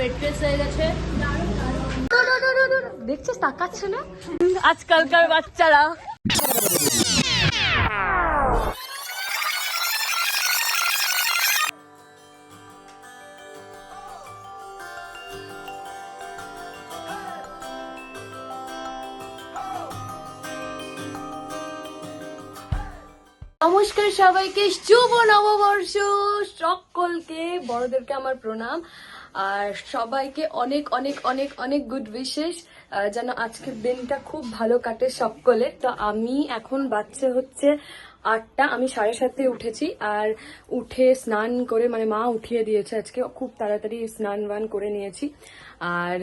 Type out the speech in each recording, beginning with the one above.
পেট্রেস হয়ে গেছে। দেখছিস তাকাচ্ছে না আজকালকার বাচ্চারা। নমস্কার সবাইকে, শুভ নববর্ষ। সকলকে বড়দেরকে আমার প্রণাম, আর সবাইকে অনেক অনেক অনেক অনেক গুড উইশেস, যেন আজকের দিনটা খুব ভালো কাটে সকলের। তো আমি এখন বাচ্চা হচ্ছে 8টা, আমি 7:30 উঠেছি, আর উঠে স্নান করে, মানে মা উঠিয়ে দিয়েছে আজকে, খুব তাড়াতাড়ি স্নান বান করে নিয়েছি, আর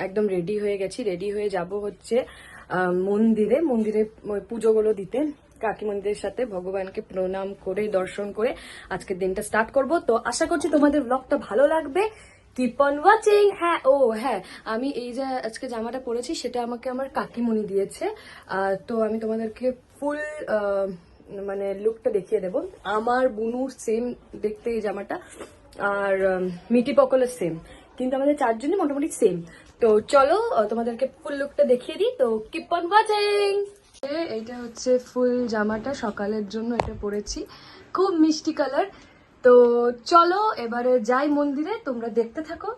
একদম রেডি হয়ে গেছি। রেডি হয়ে যাব হচ্ছে মন্দিরে পুজোগুলো দিতে, কাকিমন্দিরের সাথে ভগবানকে প্রণাম করে দর্শন করে আজকের দিনটা স্টার্ট করব। তো আশা করছি তোমাদের ব্লগটা ভালো লাগবে। Keep on watching. হ্যাঁ, আমি এই যে আজকে জামাটা পরেছি সেটা আমাকে আমার কাকিমণি দিয়েছে। তো আমি তোমাদেরকে ফুল মানে লুকটা দেখিয়ে দেব। আমার বুনুর সেম দেখতে এই জামাটা, আর মিটি পকলের সেম, কিন্তু আমাদের চারজনই মোটামুটি সেম। তো চলো তোমাদেরকে ফুল লুকটা দেখিয়ে দিই। তো কিপ অন ওয়াচিং। এইটা হচ্ছে ফুল জামাটা, সকালের জন্য এটা পরেছি, খুব মিষ্টি কালার। তো চলো এবারে যাই মন্দিরে, তোমরা দেখতে থাকো।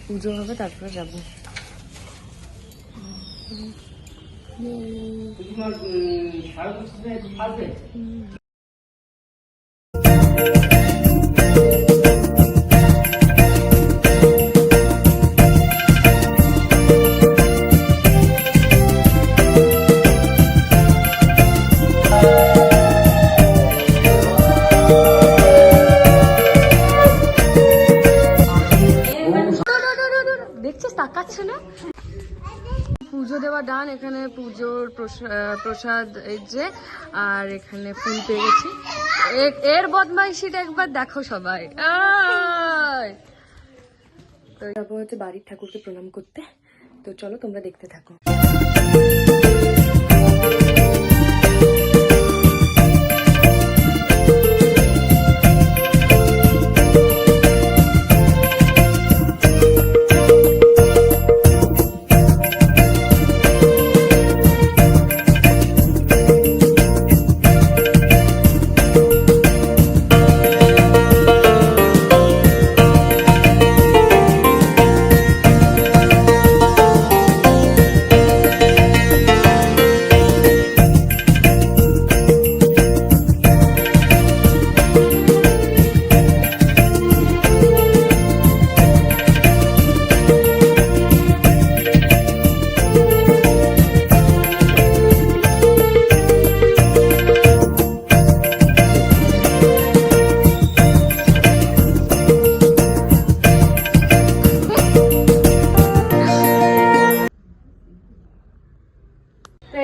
পুজো হবে, তারপরে যাবো। দেখছিস তাকাচ্ছে না। পুজো দেওয়া ডান, এখানে পুজোর প্রসাদ এই যে, আর এখানে ফুল পেয়ে গেছি। এর বদমাইশিটা একবার দেখো সবাই। তো যাবো হচ্ছে বাড়ির ঠাকুরকে প্রণাম করতে। তো চলো তোমরা দেখতে থাকো।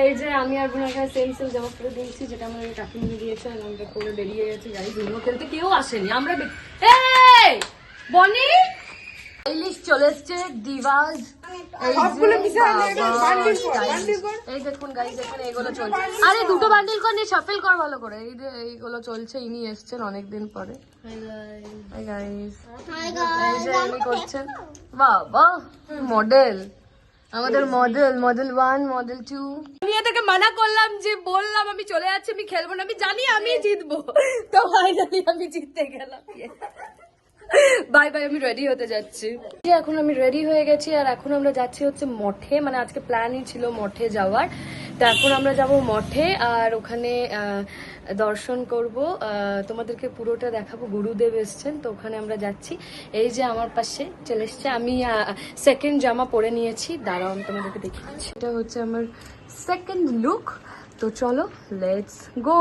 এই যে আমি আর বোন এখানে সেম জামা পরে দিয়েছি, যেটা আমার কাকিমণি দিয়েছে, আর আমরা পরে বেরিয়ে গেছি। গাড়ি দুটো খেলতে কেউ আসেনি, আমরা বনি ইলিশ চলে এসছে, দিওয়াজ, এই দেখুন গাইজ এখানে এগুলো চলছে। আরে দুটো বান্ডিল কর, নিয়ে শাফেল কর ভালো করে। এই যে এইগুলো চলছে, ইনি এসছেন অনেকদিন পরে। হাই গাইজ, এই যে ইনি করছেন। বাবা মডেল, আমাদের মডেল 1 মডেল 2। আমি এটাকে মানা করলাম, যে বললাম আমি চলে যাচ্ছি, আমি খেলবো না, আমি জানি আমি জিতবো। তো ফাইনালি আমি জিততে গেলাম। বাই বাই, আমি রেডি হতে যাচ্ছি। এখন আমি রেডি হয়ে গেছি, আর এখন আমরা যাচ্ছি হচ্ছে মঠে। মানে আজকে প্ল্যানই ছিল মঠে যাওয়ার। তো এখন আমরা যাব মঠে, আর ওখানে দর্শন করব, তোমাদেরকে পুরোটা দেখাবো। গুরুদেব এসছেন, তো ওখানে আমরা যাচ্ছি। এই যে আমার পাশে চলে এসছে, আমি সেকেন্ড জামা পরে নিয়েছি। দাঁড়াও আমি তোমাদেরকে দেখিয়ে দিচ্ছি। এটা হচ্ছে আমার সেকেন্ড লুক। তো চলো লেটস গো।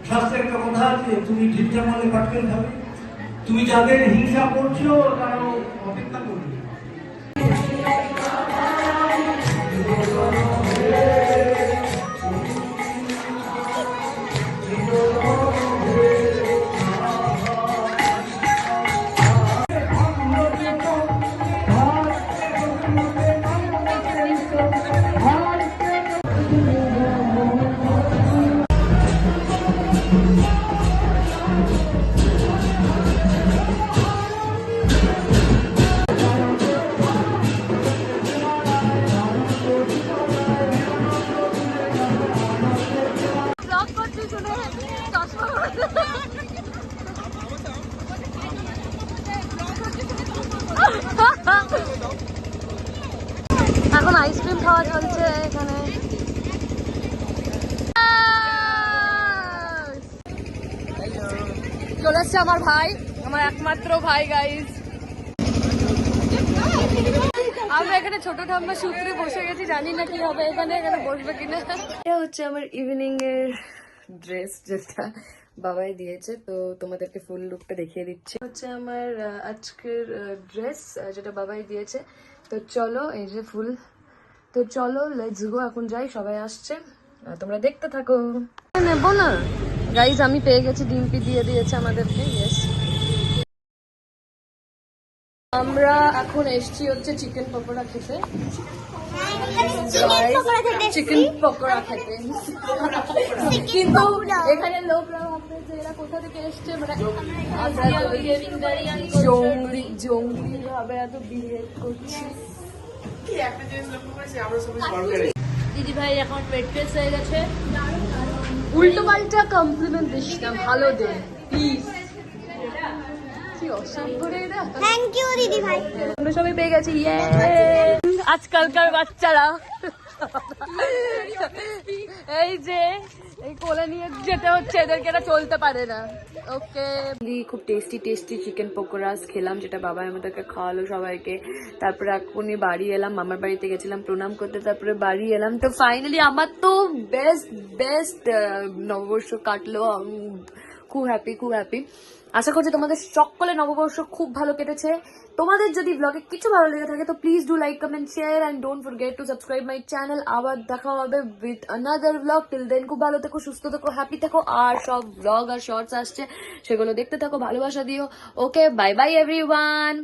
শাস্ত্রে একটা কথা আছে, তুমি ঠিকঠাক মনে পাটকেল খাবে। তুমি যাদের হিংসা করছো তারাও অপেক্ষা করবে। ব্লগ করছি শুনে চশমা এখন আইসক্রিম খাওয়া চলছে এখানে। চলে এসছে আমার ভাই, আমার একমাত্র ভাই গাইস। আমরা এখানে ছোট ঠাম্মা সূত্রে বসে গেছি, জানি না কি হবে এখানে, এখানে বসবে কিনা। এটা হচ্ছে আমার ইভিনিং এর ড্রেস, যেটা বাবাই দিয়েছে, তো তোমাদেরকে ফুল লুকটা দেখিয়ে দিচ্ছি। হচ্ছে আমার আজকের ড্রেস, যেটা বাবাই দিয়েছে। তো চলো, এই যে ফুল। তো চলো লেটস গো, এখন যাই, সবাই আসছে, তোমরা দেখতে থাকো। নেবো না গাইজ, আমি পেয়ে গেছি, ডিম্পি দিয়ে দিয়েছে আমাদেরকে। ইয়েস, আমরা এখন এসছি হচ্ছে চিকেন পকোড়া খেতে। চিকেন পকোড়া খেতে, কিন্তু এখানে লোকরা ভাববে যে এরা কোথা থেকে এসছে, মানে জঙ্গলি ভাবে এত বিহেভ করছি। দিদি ভাই এখন ওয়েট ফেস হয়ে গেছে। উল্টো পাল্টা কমপ্লিমেন্ট দিস না, ভালো দে প্লিজ। কি অসভ্য রে এরা। থ্যাংক ইউ দিদি ভাই। আমরা সবাই পেয়ে গেছি, ইয়ে। আজকালকার বাচ্চারা এই যে এই কোলে নিয়ে যেতে হচ্ছে এদেরকে, এরা চলতে পারে না। ওকে, খুব টেস্টি টেস্টি চিকেন পকোড়াস খেলাম, যেটা বাবা আমাদেরকে খাওয়ালো সবাইকে। তারপরে এখনই বাড়ি এলাম, মামার বাড়িতে গেছিলাম প্রণাম করতে, তারপরে বাড়ি এলাম। তো ফাইনালি আমার তো বেস্ট বেস্ট নববর্ষ কাটলো। খুব হ্যাপি, খুব হ্যাপি। আশা করছি তোমাদের সকলে নববর্ষ খুব ভালো কেটেছে। তোমাদের যদি ব্লগে কিছু ভালো লেগে থাকে তো please do like, comment, share and don't forget to subscribe my channel. আবার দেখা হবে with another vlog. Till then খুব ভালো থেকো, সুস্থ থেকো, হ্যাপি থেকো। আর সব ব্লগ আর শর্টস আসছে, সেগুলো দেখতে থাকো, ভালোবাসা দিও। ওকে, বাই বাই এভরিওয়ান।